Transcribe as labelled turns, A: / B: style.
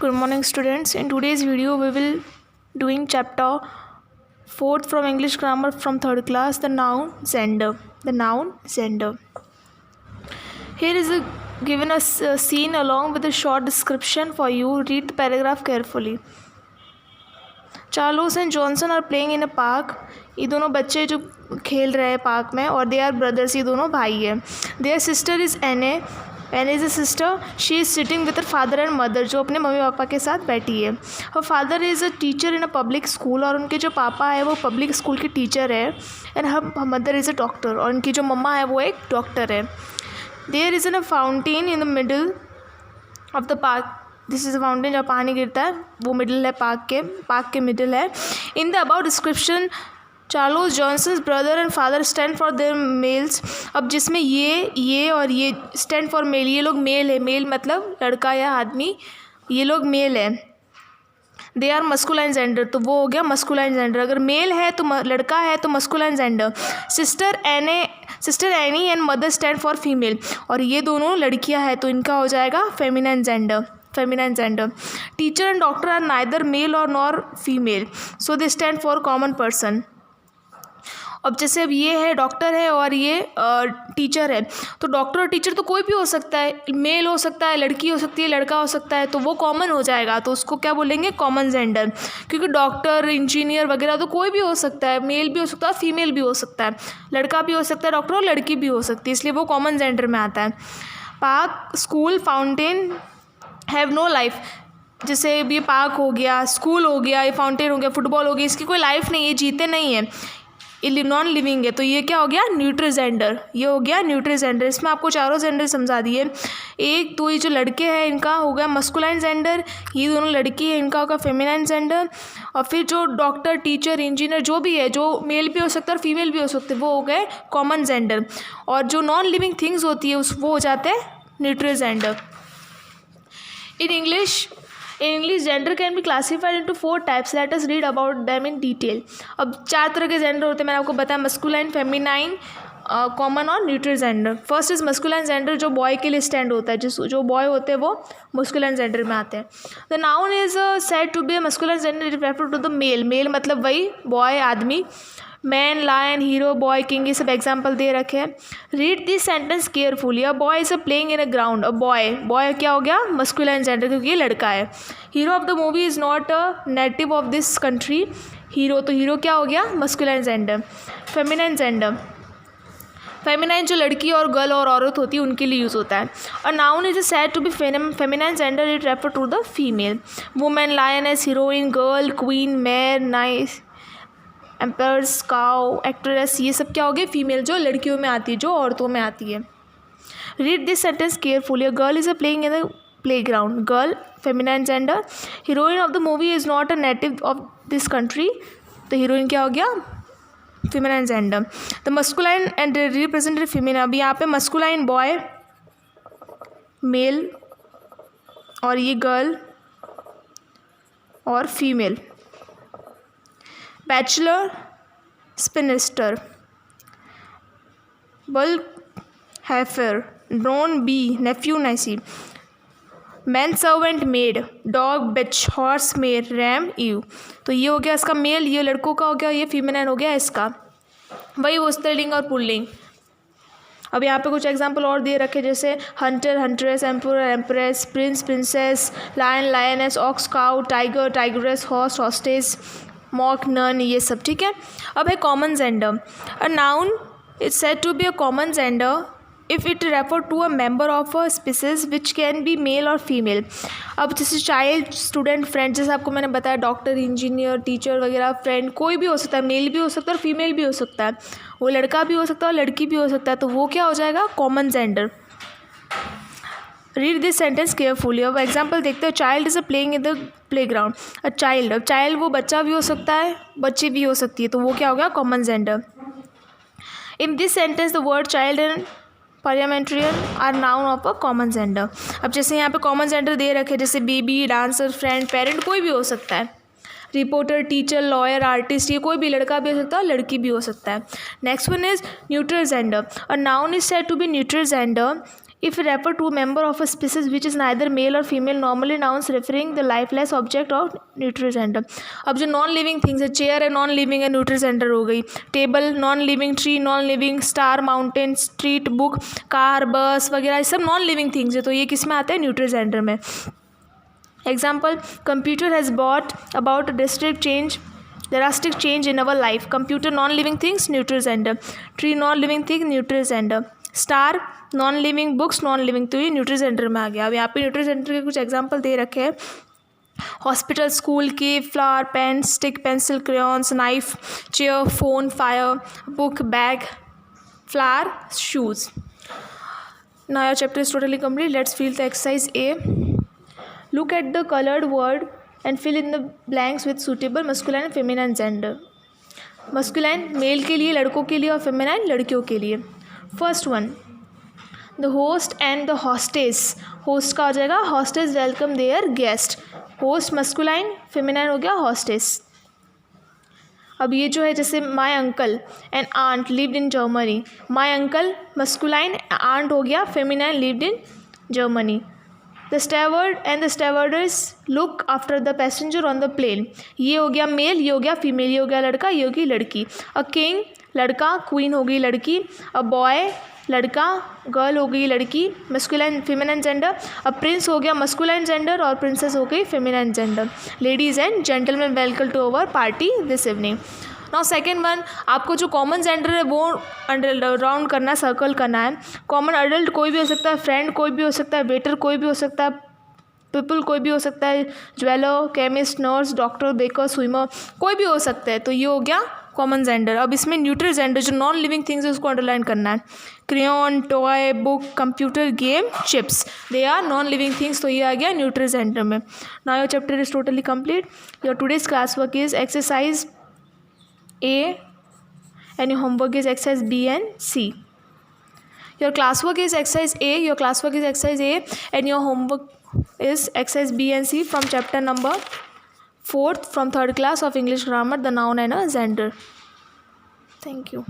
A: Good morning students. In today's video we will doing chapter 4th from English grammar from 3rd class, the noun gender. The noun gender. Here is given a scene along with a short description for you. Read the paragraph carefully. Charles and Johnson are playing in a park. ये दोनों बच्चे जो खेल रहे हैं park में और they are brothers, ये दोनों भाई हैं. Their sister is Anne. Anne is a sister. She is sitting with her father and mother, जो अपने मम्मी पापा के साथ बैठी है. Her father is a teacher in a public school, और उनके जो पापा है वो पब्लिक स्कूल के टीचर है. And her mother is a doctor, और उनकी जो मम्मा है वो एक डॉक्टर है. There is a fountain in the middle of the park. This is a fountain जहाँ पानी गिरता है, वो मिडिल है पार्क के मिडिल है. In the about description Charles Johnson's brother and father stand for their males. अब जिसमें ये और ये स्टैंड फॉर मेल, ये लोग मेल है. मेल मतलब लड़का या आदमी, ये लोग मेल है. दे आर मस्कुलाइन जेंडर, तो वो हो गया मस्कुलाइन जेंडर. अगर मेल है तो लड़का है तो masculine gender. Sister Annie and mother stand for female, और ये दोनों लड़कियां हैं तो इनका हो जाएगा feminine gender. Teacher and doctor are neither male और nor female, so they stand for common person. अब जैसे अब ये है डॉक्टर है और ये टीचर है, तो डॉक्टर और टीचर तो कोई भी हो सकता है. मेल हो सकता है, लड़की हो सकती है, लड़का हो सकता है, तो वो कॉमन हो जाएगा. तो उसको क्या बोलेंगे? Common gender. क्योंकि डॉक्टर इंजीनियर वगैरह तो कोई भी हो सकता है, मेल भी हो सकता है, फीमेल भी हो सकता है, लड़का भी हो सकता है डॉक्टर, और लड़की भी हो सकती है, इसलिए वो कॉमन जेंडर में आता है. Park, school, fountain have no life. जैसे ये पार्क हो गया, स्कूल हो गया, ये फाउंटेन हो गया, फुटबॉल हो गया, इसकी कोई लाइफ नहीं है, जीते नहीं है, ये नॉन लिविंग है. तो ये क्या हो गया? Neutral gender. ये हो गया न्यूट्रल जेंडर. इसमें आपको चारों जेंडर समझा दिए. एक तो ये जो लड़के हैं इनका हो गया मस्कुलाइन जेंडर, ये दोनों लड़की है इनका होगा फेमिनाइन जेंडर. और फिर जो डॉक्टर, टीचर, इंजीनियर जो भी है, जो मेल भी हो सकता है और फीमेल भी हो सकते हैं, वो हो गए कॉमन जेंडर. और जो नॉन लिविंग थिंग्स होती है वो हो जाते हैं neutral gender. In English, gender can be classified into 4 types. Let us read about them in detail. अब 4 तरह के जेंडर होते हैं, मैंने आपको बताया, मस्कुलाइन, फेमिनाइन, कॉमन और neutral gender. First is masculine gender, जो बॉय के लिए स्टैंड होता है. जो बॉय होते हैं वो मस्कुलाइन जेंडर में आते हैं. The noun is said to be a masculine gender, it refer to the male. Male मतलब वही बॉय, आदमी. Man, lion, hero, boy, king, ये सब एग्जाम्पल दे रखे हैं. Read this sentence carefully. A boy is a playing in a ground. A boy क्या हो गया? मस्कुलाइन जेंडर, क्योंकि ये लड़का है. Hero of the movie is not a native of this country. Hero क्या हो गया? Masculine gender. फेमिनाइन जो लड़की और गर्ल और औरत होती है उनके लिए यूज़ होता है. A noun is said to be feminine gender, it refer to the female. Women, lioness, heroine, girl, queen, mare, niece, empress, cow, actress, ये सब क्या हो गए? फीमेल, जो लड़कियों में आती है, जो औरतों में आती है. Read this sentence carefully. A girl is a playing in the play ground. Girl feminine gender. Heroine of the movie is not a native of this country. तो हीरोइन क्या हो गया? Feminine gender. The masculine and representative female. अब यहाँ पे masculine boy, mail, और ये girl और female. Bachelor, spinster, bull, heifer, drone, bee, nephew, niece. Man servant, maid, dog, bitch, horse, mare, ram, ewe. तो ये हो गया इसका मेल, ये लड़कों का हो गया, ये फीमेनाइन हो गया इसका. वही वो स्त्रीलिंग और पुल्लिंग. अब यहाँ पे कुछ एग्जांपल और दिए रखे, जैसे hunter, huntress, emperor, empress, prince, princess, lion, lioness, ox, cow, tiger, tigress, horse, hostess, monk, nun, ये सब. ठीक है. अब है common gender. A noun is said to be a common gender if it refer to a member of a species which can be male और female. अब जैसे child, student, friend, जैसे आपको मैंने बताया, डॉक्टर, इंजीनियर, टीचर वगैरह, friend, कोई भी हो सकता है. मेल भी हो सकता है और फीमेल भी हो सकता है. वो लड़का भी हो सकता है और लड़की भी हो सकता है. तो वो क्या हो जाएगा? Common gender. Read this sentence carefully. अब एग्जाम्पल देखते हैं. Child is a playing in the play ground. A child. अब चाइल्ड वो बच्चा भी हो सकता है, बच्ची भी हो सकती है, तो वो क्या हो गया? Common gender. In this sentence the word child and parliamentarian are noun of a common gender. अब जैसे यहाँ पे कॉमन जेंडर दे रखे, जैसे बेबी, डांसर, फ्रेंड, पेरेंट, कोई भी हो सकता है. रिपोर्टर, टीचर, लॉयर, आर्टिस्ट, ये कोई भी लड़का भी हो सकता है, लड़की भी हो सकता है. Next one is neutral gender. A noun is said to be neutral gender if we refer to a member of a species which is neither male or female, normally nouns referring the lifeless object or neutral gender. अब जो non living things है, chair है non living है, neutral gender हो गई. Table non living, tree non living, star, mountain, street, book, car, बस वगैरह ये सब नॉन लिविंग थिंग्स है, तो ये किस में आते हैं? न्यूट्रल जेंडर में. Example, computer has bot about drastic change in our life. Computer non-living things, neutral gender. Tree non-living thing, neutral gender. Star non-living, books non-living, तो ये neutral gender में आ गया. अब यहाँ पे neutral gender के कुछ एग्जाम्पल दे रखे हैं. Hospital, school, cave, flower, pen, stick, pencil, crayons, knife, chair, phone, fire, book, bag, flower, shoes. Now your chapter is totally complete. Let's fill the exercise A. Look at the colored word and fill in the blanks with suitable masculine and feminine gender. Masculine male के लिए, लड़कों के लिए, और feminine लड़कियों के लिए. First one, the host and the hostess. Host का हो जाएगा hostess welcome their guest. Host masculine, feminine हो गया हॉस्टेस. अब ये जो है जैसे my uncle and aunt lived in Germany. My uncle masculine, aunt हो गया feminine, lived in Germany. The steward and the stewardess look after the passenger on the plane. ये हो गया मेल, ये हो गया फीमेल, ये हो गया लड़का, ये हो गई लड़की. अ किंग लड़का, क्वीन हो गई लड़की. अ बॉय लड़का, गर्ल हो गई लड़की, masculine feminine gender. A prince हो गया मस्कुलाइन जेंडर और प्रिंसेस हो गई feminine gender. Ladies and gentleman, welcome to our party this evening. Now second one, आपको जो कॉमन जेंडर है वो राउंड करना है, सर्कल करना है. कॉमन अडल्ट कोई भी हो सकता है, फ्रेंड कोई भी हो सकता है, वेटर कोई भी हो सकता है, पीपल कोई भी हो सकता है, jeweller, chemist, nurse, doctor, baker, swimmer, कोई भी हो सकता है. तो ये हो गया कॉमन जेंडर. अब इसमें न्यूट्रल जेंडर जो नॉन लिविंग थिंग्स है उसको अंडरलाइन करना है. Crayon, toy, book, computer, game, chips, they are non living things, तो ये आ गया न्यूट्रल जेंडर में. Now your chapter is totally complete. Your today's class work is exercise A and your homework is exercise B and C. Your classwork is exercise A, your classwork is exercise A and your homework is exercise B and C from chapter number 4th from 3rd class of English grammar, the noun and a gender. Thank you.